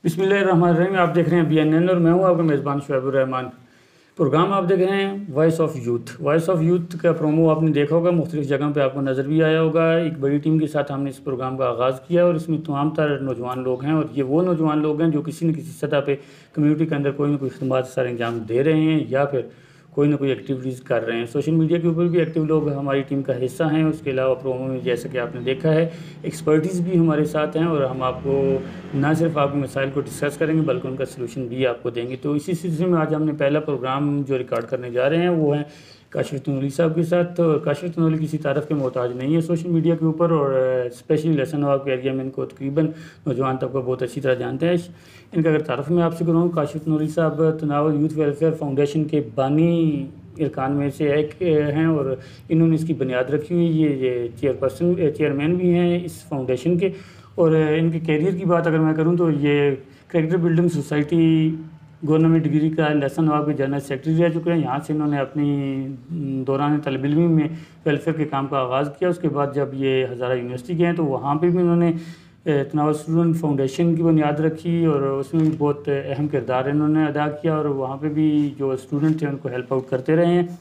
बिस्मिल्लाहिर्रहमानिर्रहीम। आप देख रहे हैं BNN और मैं हूं आपका मेज़बान शुएबुर रहमान। प्रोग्राम आप देख रहे हैं voice of youth. Voice of youth का प्रोमो आपने देखा होगा, मुख्तलिफ जगह पे आपको नज़र भी आया होगा। एक बड़ी टीम के साथ हमने इस प्रोग्राम का आगाज़ किया और इसमें तमाम तरह नौजवान लोग हैं और ये वो नौजवान लोग हैं जो किसी न किसी सतह पे कम्युनिटी के अंदर कोई ना कोई खिदमत सर अंजाम दे रहे हैं या फिर कोई ना कोई एक्टिविटीज़ कर रहे हैं। सोशल मीडिया के ऊपर भी एक्टिव लोग हमारी टीम का हिस्सा हैं। उसके अलावा प्रोमो में जैसा कि आपने देखा है एक्सपर्टीज़ भी हमारे साथ हैं और हम आपको ना सिर्फ आपके मसाइल को डिस्कस करेंगे बल्कि उनका सलूशन भी आपको देंगे। तो इसी सिलसिले में आज हमने पहला प्रोग्राम जो रिकॉर्ड करने जा रहे हैं वो है काशिफ तनोली साहब के साथ। तो काशिफ तनोली किसी तारफ़ के मोहताज नहीं है सोशल मीडिया के ऊपर और स्पेशली लहसन नवाब के एरिया में इनको तकरीबन नौजवान तबका बहुत अच्छी तरह जानते हैं। इनका अगर तारफ़ मैं आपसे करूँ, काशिफ तनोली साहब तनावल यूथ वेलफेयर फाउंडेशन के बानी इरकान में से एक हैं और इन्होंने इसकी बुनियाद रखी हुई। ये चेयरमैन भी हैं इस फाउंडेशन के। और इनके कैरियर की बात अगर मैं करूं तो ये character building society government degree का लहसन नवाब के जनरल सेक्रेटरी रह चुके हैं। यहाँ से इन्होंने अपनी दौरान तलब इल्मी में वेलफेयर के काम का आगाज़ किया। उसके बाद जब ये हज़ारा यूनिवर्सिटी गए तो वहाँ पर भी इन्होंने तनावल स्टूडेंट फाउंडेशन की बुनियाद रखी और उसमें भी बहुत अहम किरदार इन्होंने अदा किया और वहाँ पे भी जो स्टूडेंट थे उनको हेल्प आउट करते रहे हैं।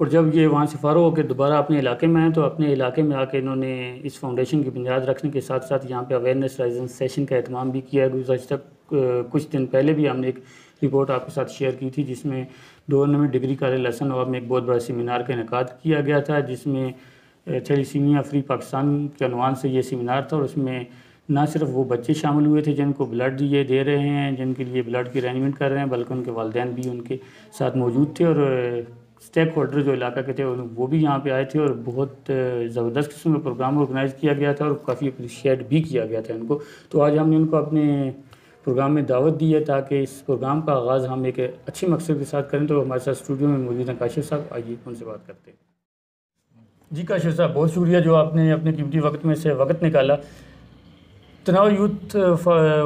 और जब ये वहाँ से फ़ारुग होकर दोबारा अपने इलाके में आए तो अपने इलाके में आके इन्होंने इस फाउंडेशन की बुनियाद रखने के साथ साथ यहाँ पे अवेयरनेस राइजिंग सेशन का एहतमाम भी किया। गुज़श्ता कुछ दिन पहले भी हमने एक रिपोर्ट आपके साथ शेयर की थी जिसमें गवर्नमेंट डिग्री कॉलेज लहसन नवाब में एक बहुत बड़ा सेमिनार का इनेकाद किया गया था जिसमें थैलीसीमिया फ्री पाकिस्तान के अनवान से ये सेमिनार था। और उसमें ना सिर्फ वो बच्चे शामिल हुए थे जिनको ब्लड ये दे रहे हैं, जिनके लिए ब्लड की अरेंजमेंट कर रहे हैं, बल्कि उनके वालिदैन भी उनके साथ मौजूद थे और स्टेक होल्डर जो इलाका के थे वो भी यहाँ पे आए थे और बहुत ज़बरदस्त किस्म का प्रोग्राम ऑर्गेनाइज़ किया गया था और काफ़ी अप्रिशिएट भी किया गया था इनको। तो आज हमने उनको अपने प्रोग्राम में दावत दी है ताकि इस प्रोग्राम का आगाज़ हम एक अच्छे मकसद के साथ करें। तो हमारे साथ स्टूडियो में मौजूद हैं काशिफ साहब, आइए उनसे बात करते हैं। जी काशिफ साहब, बहुत शुक्रिया जो आपने अपने कीमती वक्त में से वक्त निकाला। तनाव यूथ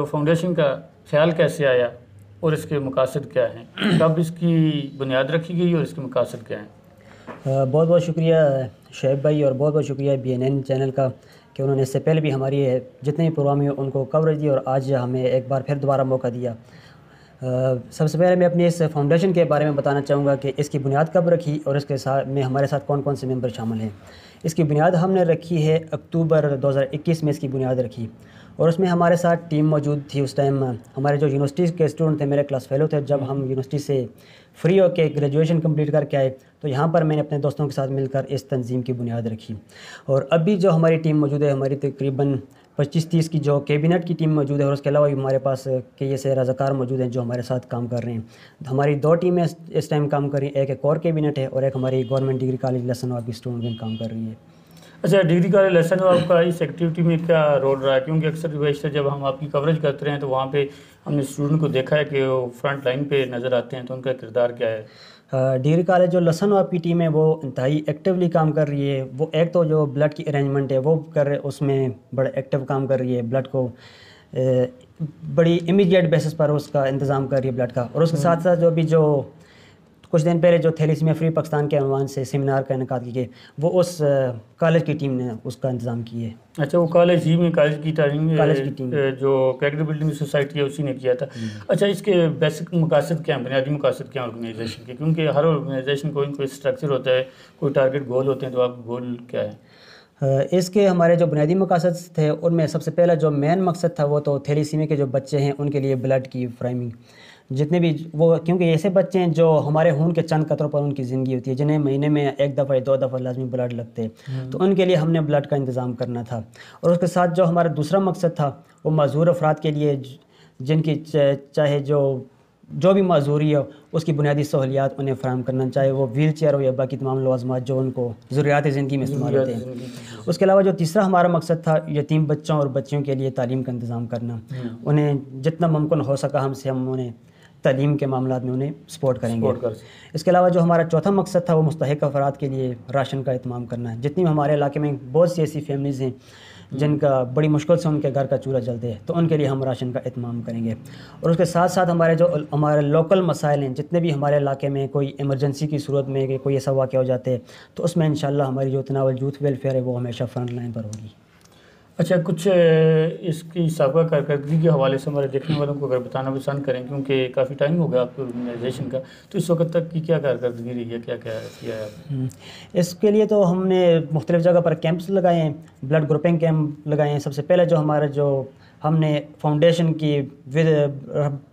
फाउंडेशन का ख्याल कैसे आया और इसके मकासद क्या हैं, कब इसकी बुनियाद रखी गई और इसके मकासद क्या हैं? बहुत बहुत शुक्रिया शुएब भाई और बहुत बहुत शुक्रिया BNN चैनल का कि उन्होंने इससे पहले भी हमारी जितने भी प्रोग्राम हैं उनको कवरेज दी और आज हमें एक बार फिर दोबारा मौका दिया। सबसे पहले मैं अपनी इस फाउंडेशन के बारे में बताना चाहूँगा कि इसकी बुनियाद कब रखी और इसके साथ में हमारे साथ कौन कौन से मेंबर शामिल हैं। इसकी बुनियाद हमने रखी है अक्टूबर 2021 में इसकी बुनियाद रखी और उसमें हमारे साथ टीम मौजूद थी। उस टाइम हमारे जो यूनिवर्सिटी के स्टूडेंट थे, मेरे क्लास फेलो थे, जब हम यूनिवर्सिटी से फ्री होकर ग्रेजुएशन कंप्लीट करके आए तो यहाँ पर मैंने अपने दोस्तों के साथ मिलकर इस तंजीम की बुनियाद रखी। और अभी जो हमारी टीम मौजूद है, हमारी तकरीबन 25-30 की जो कैबिनेट की टीम मौजूद है और उसके अलावा भी हमारे पास कई ऐसे रज़ाकार मौजूद हैं जो हमारे साथ काम कर रहे हैं। हमारी 2 टीमें इस टाइम काम कर रही हैं, एक और कैबिनेट है और एक हमारी गवर्नमेंट डिग्री कॉलेज लहसन नवाब की स्टूडेंट विंग काम कर रही है। अच्छा, डिग्री कॉलेज लहसन नवाब का इस एक्टिविटी में क्या रोल रहा है? क्योंकि अक्सर रिवायत जब हम आपकी कवरेज करते रहे हैं तो वहाँ पे हमने स्टूडेंट को देखा है कि वो फ्रंट लाइन पे नज़र आते हैं, तो उनका किरदार क्या है? डिग्री कॉलेज जो लहसन नवाब की टीम है वो इंतहाई एक्टिवली काम कर रही है। वो एक तो जो ब्लड की अरेंजमेंट है वो कर रहे, उसमें बड़ा एक्टिव काम कर रही है। ब्लड को बड़ी इमीडिएट बेसिस पर उसका इंतज़ाम कर रही है ब्लड का। और उसके साथ साथ जो कुछ दिन पहले जो थैलीसीमिया फ्री पाकिस्तान के अनवान से सेमिनार का इनेकाद किए वो उस कॉलेज की टीम ने उसका इंतज़ाम किया है। अच्छा, वो कॉलेज ही में कॉलेज की टीम जो कैरेक्टर बिल्डिंग सोसाइटी है उसी ने किया था। अच्छा, इसके बेसिक मकासद क्या हैं, बुनियादी मकासद क्या हैं ऑर्गेनाइजेशन के? क्योंकि हर ऑर्गेनाइजेशन को कोई स्ट्रक्चर होता है, कोई टारगेट गोल होते हैं, तो आपका गोल क्या है? इसके हमारे जो बुनियादी मकासद थे उनमें सबसे पहला जो मेन मकसद था वो तो थैलीसीमिया के जो बच्चे हैं उनके लिए ब्लड की फ्राइमिंग, जितने भी वो, क्योंकि ऐसे बच्चे हैं जो हमारे खून के चंद कतरों पर उनकी ज़िंदगी होती है, जिन्हें महीने में 1 दफ़ा या 2 दफ़ा लाजमी ब्लड लगते हैं, तो उनके लिए हमने ब्लड का इंतज़ाम करना था। और उसके साथ जो हमारा दूसरा मकसद था वो माज़ूर अफराद के लिए जिनकी चाहे जो भी माजूरी हो उसकी बुनियादी सहूलियात उन्हें फ़राहम करना, चाहे वो व्हील चेयर हो या बाकी तमाम लवाज़मात जो उनको ज़रूरियात ज़िंदगी में इस्तेमाल होते हैं। उसके अलावा जो तीसरा हमारा मकसद था यतीम बच्चों और बच्चियों के लिए तालीम का इंतज़ाम करना। उन्हें जितना मुमकिन हो सका हमसे हम उन्हें तालीम के मामला में उन्हें सपोर्ट करेंगे। इसके अलावा जो हमारा चौथा मकसद था वो मुस्तहिक अफराद के लिए राशन का इत्माम करना है। जितनी हमारे इलाके में बहुत सी ऐसी फैमिलीज़ हैं जिनका बड़ी मुश्किल से उनके घर का चूल्हा जलते हैं, तो उनके लिए हम राशन का इत्माम करेंगे। और उसके साथ साथ हमारे लोकल मसाइल हैं, जितने भी हमारे इलाके में कोई इमरजेंसी की सूरत में कोई ऐसा वाक़या हो जाते हैं तो उसमें इंशाल्लाह हमारी जो तनावल यूथ वेलफेयर है वो हमेशा फ्रंट लाइन पर होगी। अच्छा, कुछ इसकी साबिक़ा कारकर्दगी के हवाले से हमारे देखने वालों को अगर बताना पसंद करें, क्योंकि काफ़ी टाइम हो गया आपकी ऑर्गेनाइजेशन का, तो इस वक्त तक की क्या कारकर्दगी रही है, क्या क्या किया है आपने? इसके लिए तो हमने मुख्तलिफ़ जगह पर कैंप्स लगाए हैं, ब्लड ग्रुपिंग कैंप लगाए हैं। सबसे पहले जो हमारा जो हमने फाउंडेशन की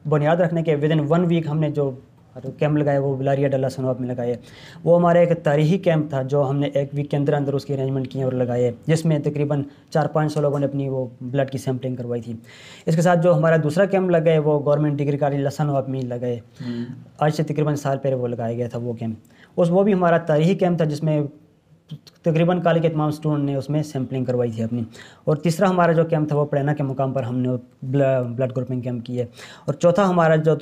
बुनियाद रखने के विदिन 1 वीक हमने जो कैंप लगाए वो बिलारिया डल्ला सनवाब में लगाए। वो हमारा एक तारीखी कैंप था जो हमने 1 वीक के अंदर अंदर उसकी अरेंजमेंट किए और लगाए, जिसमें तकरीबन 400-500 लोगों ने अपनी वो ब्लड की सैम्पलिंग करवाई थी। इसके साथ जो हमारा दूसरा कैंप लगाए वो गवर्नमेंट डिग्री कॉलेज लसन नवाब में लगाए। आज से तकरीबन साल पहले वो लगाया गया था वो कैंप। वो भी हमारा तारीखी कैंप था जिसमें तकरीबन कॉलेज के तमाम स्टूडेंट ने उसमें सैम्पलिंग करवाई थी अपनी। और तीसरा हमारा जो कैंप था वो प्रेरणा के मुकाम पर हमने ब्लड ग्रुपिंग कैंप की है। और चौथा हमारा जो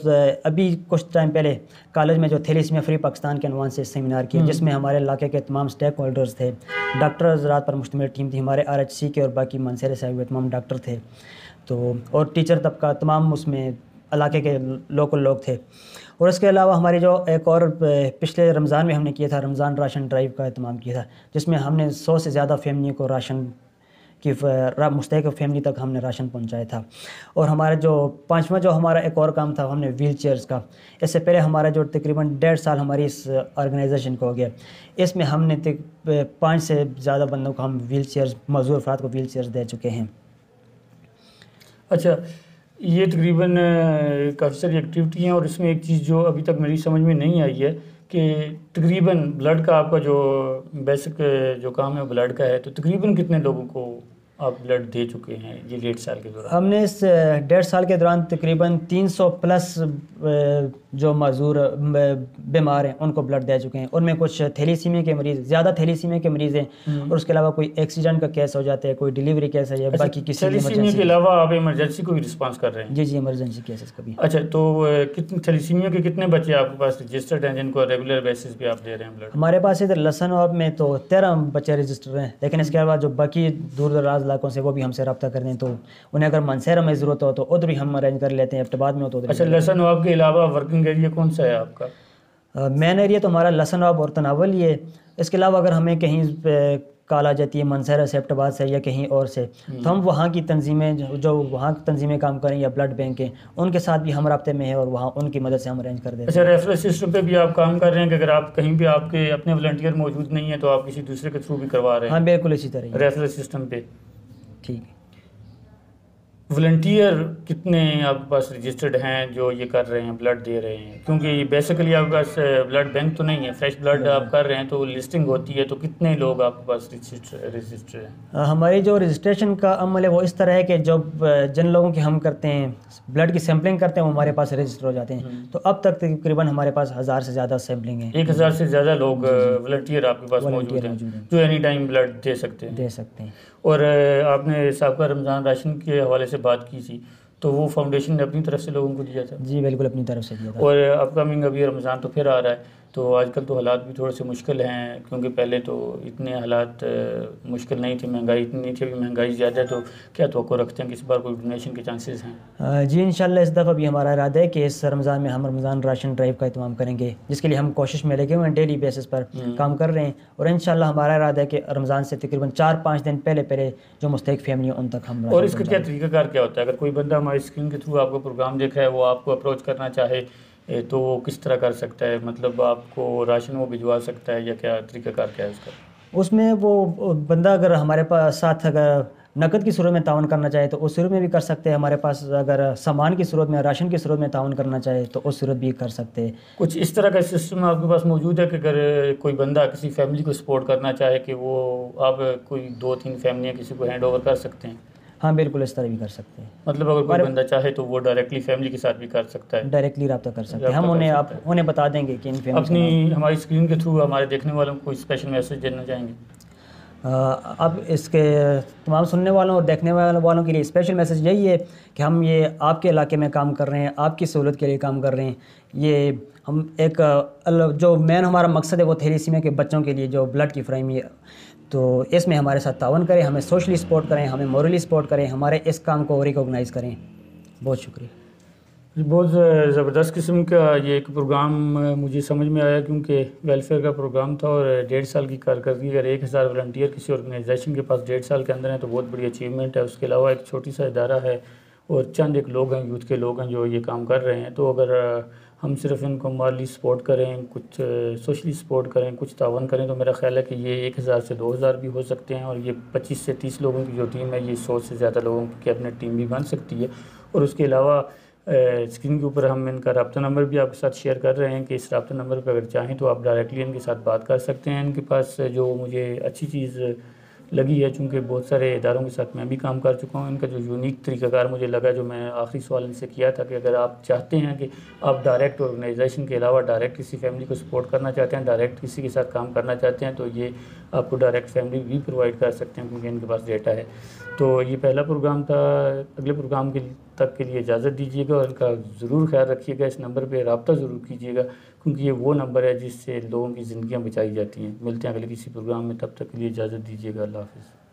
अभी कुछ टाइम पहले कॉलेज में जो थैलेसीमिया फ्री पाकिस्तान के अनवान से सेमिनार किया, जिसमें हमारे इलाके के तमाम स्टेक होल्डर्स थे, डॉक्टर हज़रात पर मुश्तमिल टीम थी, हमारे RHC के और बाकी मंसेर साहिब तमाम डॉक्टर थे, तो और टीचर तबका तमाम उसमें इलाके के लोकल लोग थे। और इसके अलावा हमारी जो एक और पिछले रमज़ान में हमने किया था, रमज़ान राशन ड्राइव का एहतमाम किया था, जिसमें हमने 100 से ज़्यादा फैमिली को राशन की मुस्तहिक फैमिली तक हमने राशन पहुंचाया था। और हमारा जो 5वां जो हमारा एक और काम था हमने व्हील चेयर्स का। इससे पहले हमारा जो तकरीबन 1.5 साल हमारी इस ऑर्गेनाइजेशन को हो गया, इसमें हमने 5 से ज़्यादा बंदों को हम व्हील चेयर्स, मज़दूर अफराद को व्हील चेयर्स दे चुके हैं। अच्छा, ये तकरीबन काफ़ी सारी एक्टिविटी हैं, और इसमें एक चीज़ जो अभी तक मेरी समझ में नहीं आई है कि तकरीबन ब्लड का आपका जो बेसिक जो काम है ब्लड का है, तो तकरीबन कितने लोगों को आप ब्लड दे चुके हैं ये 1.5 साल के दौरान? हमने इस 1.5 साल के दौरान तकरीबन 300 प्लस जो मजदूर बीमार हैं उनको ब्लड दे चुके हैं। उनमें कुछ थैलेसीमिया के मरीज़, ज़्यादा थैलेसीमिया के मरीज़ हैं, और उसके अलावा कोई एक्सीडेंट का केस हो जाता है, कोई डिलीवरी केस है, या बाकी किसी थैलेसीमिया के अलावा आप इमरजेंसी को भी रिस्पॉन्स कर रहे हैं? जी, इमरजेंसी केसेस का भी। अच्छा, तो कितने थैलेसीमिया के कितने बच्चे आपके पास रजिस्टर्ड हैं जिनको रेगुलर बेसिस पे आप दे रहे हैं ब्लड? हमारे पास इधर लसन नवाब में तो 13 बच्चे रजिस्टर हैं, लेकिन इसके अलावा जो बाकी दूर दराज इलाकों से वो भी हमसे रब्ता कर दें, तो उन्हें अगर मंसेरा में ज़रूरत हो तो उधर भी हम अरेंज कर लेते हैं, अब्टाबाद में हो तो उधर। अच्छा, लसन नवाब के अलावा वर्किंग एरिया कौन सा है आपका? मेन एरिया तो हमारा लसन नवाब और तनावल ही है। इसके अलावा अगर हमें कहीं कॉल आ जाती है मंसेरा से, अब्टाबाद से या कहीं और से, तो हम वहाँ की तंजीमें जो वहाँ की तंजीमें काम करें या ब्लड बैंक के, उनके साथ भी हम राब्ते में हैं और वहाँ उनकी मदद से हम अरेंज कर देते हैं। अच्छा, रेफरल सिस्टम पे भी आप काम कर रहे हैं कि अगर आप कहीं भी आपके अपने वॉलंटियर मौजूद नहीं है तो आप किसी दूसरे के थ्रू भी करवा रहे हैं? हाँ, बिल्कुल इसी तरह रेफरल सिस्टम पे। ठीक है। वॉलंटियर कितने आपके पास रजिस्टर्ड हैं जो ये कर रहे हैं, ब्लड दे रहे हैं? क्योंकि बेसिकली आपके पास ब्लड बैंक तो नहीं है, फ्रेश ब्लड आप कर रहे हैं तो लिस्टिंग होती है, तो कितने लोग आपके पास रजिस्टर हैं? हमारी जो रजिस्ट्रेशन का अमल है वो इस तरह है कि जब जिन लोगों की हम करते हैं ब्लड की सैम्पलिंग करते हैं वो हमारे पास रजिस्टर हो जाते हैं। तो अब तक तकरीबन हमारे पास 1000 से ज़्यादा सैम्पलिंग है। 1000 से ज़्यादा लोग वॉलंटियर आपके पास मौजूद हैं जो एनी टाइम ब्लड दे सकते हैं। और आपने साबिक़ा रमज़ान राशन के हवाले से बात की थी, तो वो फाउंडेशन ने अपनी तरफ से लोगों को दिया था? जी बिल्कुल, अपनी तरफ से दिया था। और अपकमिंग अभी रमज़ान तो फिर आ रहा है, तो आजकल तो हालात भी थोड़े से मुश्किल हैं, क्योंकि पहले तो इतने हालात मुश्किल नहीं थे, महंगाई इतनी थी, अभी महंगाई ज़्यादा है, तो क्या तवक्को रखते हैं कि इस बार कोई डोनेशन के चांसेस हैं? जी इंशाल्लाह इस दफ़ा भी हमारा इरादा है कि इस रमज़ान में हम रमज़ान राशन ड्राइव का एहतमाम करेंगे, जिसके लिए हम कोशिश में लगे हुए हैं, डेली बेसिस पर काम कर रहे हैं। और इंशाल्लाह हमारा इरादा है कि रमज़ान से तकरीबन 4-5 दिन पहले जो मुस्तहिक फैमिली है उन तक हम। और इसका क्या तरीक़ाकार क्या होता है? अगर कोई बंदा हमारी स्क्रीन के थ्रू आपका प्रोग्राम देख रहा है, वो आपको अप्रोच करना चाहे तो वो किस तरह कर सकता है? मतलब आपको राशन वो भिजवा सकता है या क्या तरीक़ाकार क्या है उसका? उसमें वो बंदा अगर हमारे पास साथ अगर नकद की सूरत में ताउन करना चाहे तो उस सूरत में भी कर सकते हैं, हमारे पास अगर सामान की सूरत में, राशन की सूरत में ताउन करना चाहे तो उस सूरत भी कर सकते हैं। कुछ इस तरह का सिस्टम आपके पास मौजूद है कि अगर कोई बंदा किसी फैमिली को सपोर्ट करना चाहे कि वो आप कोई 2-3 फैमिलियाँ किसी को हैंड ओवर कर सकते हैं? हाँ बिल्कुल, इस तरह भी कर सकते हैं। मतलब अगर कोई बंदा चाहे तो वो डायरेक्टली फैमिली के साथ भी कर सकता है, डायरेक्टली रब्ता कर सकते हैं। हम उन्हें बता देंगे कि इन फैमिली अपनी हमारी स्क्रीन के थ्रू हमारे देखने वालों को कोई स्पेशल मैसेज देना चाहेंगे? अब इसके तमाम सुनने वालों और देखने वालों के लिए स्पेशल मैसेज यही है कि हम ये आपके इलाके में काम कर रहे हैं, आपकी सहूलत के लिए काम कर रहे हैं। ये हम एक जो मेन हमारा मकसद है वो थैलेसीमिया के बच्चों के लिए जो ब्लड की फ्राहमी है, तो इसमें हमारे साथ तावन करें, हमें सोशली सपोर्ट करें, हमें मॉरली सपोर्ट करें, हमारे इस काम को रिकॉग्नाइज़ करें। बहुत शुक्रिया। बहुत ज़बरदस्त किस्म का ये एक प्रोग्राम मुझे समझ में आया, क्योंकि वेलफेयर का प्रोग्राम था और 1.5 साल की कारकर्दगी। अगर 1000 वॉलंटियर किसी ऑर्गेनाइजेशन के पास 1.5 साल के अंदर है तो बहुत बड़ी अचीवमेंट है। उसके अलावा एक छोटी सा इदारा है और चंद एक लोग हैं, यूथ के लोग हैं जो ये काम कर रहे हैं। तो अगर हम सिर्फ इनको माली सपोर्ट करें, कुछ सोशली सपोर्ट करें, कुछ तावन करें, तो मेरा ख्याल है कि ये 1000 से 2000 भी हो सकते हैं। और ये 25 से 30 लोगों की जो टीम है, ये 100 से ज़्यादा लोगों की कैबिनेट टीम भी बन सकती है। और उसके अलावा स्क्रीन के ऊपर हम इनका रब्ता नंबर भी आपके साथ शेयर कर रहे हैं कि इस रब्ता नंबर पर अगर चाहें तो आप डायरेक्टली इनके साथ बात कर सकते हैं। इनके पास जो मुझे अच्छी चीज़ लगी है, चूँकि बहुत सारे इदारों के साथ मैं भी काम कर चुका हूँ, इनका जो यूनिक तरीक़ाकार मुझे लगा, जो मैं आखिरी सवाल इनसे किया था कि अगर आप चाहते हैं कि आप डायरेक्ट ऑर्गेनाइजेशन के अलावा डायरेक्ट किसी फैमिली को सपोर्ट करना चाहते हैं, डायरेक्ट किसी के साथ काम करना चाहते हैं, तो ये आपको डायरेक्ट फैमिली भी प्रोवाइड कर सकते हैं, क्योंकि इनके पास डेटा है। तो ये पहला प्रोग्राम था। अगले प्रोग्राम के तक के लिए इजाज़त दीजिएगा और इनका ज़रूर ख्याल रखिएगा। इस नंबर पर रब्ता ज़रूर कीजिएगा, क्योंकि ये वो नंबर है जिससे लोगों की ज़िंदगियाँ बचाई जाती हैं। मिलते हैं अगले किसी प्रोग्राम में, तब तक के लिए इजाज़त दीजिएगा। अल्लाह हाफ़िज़।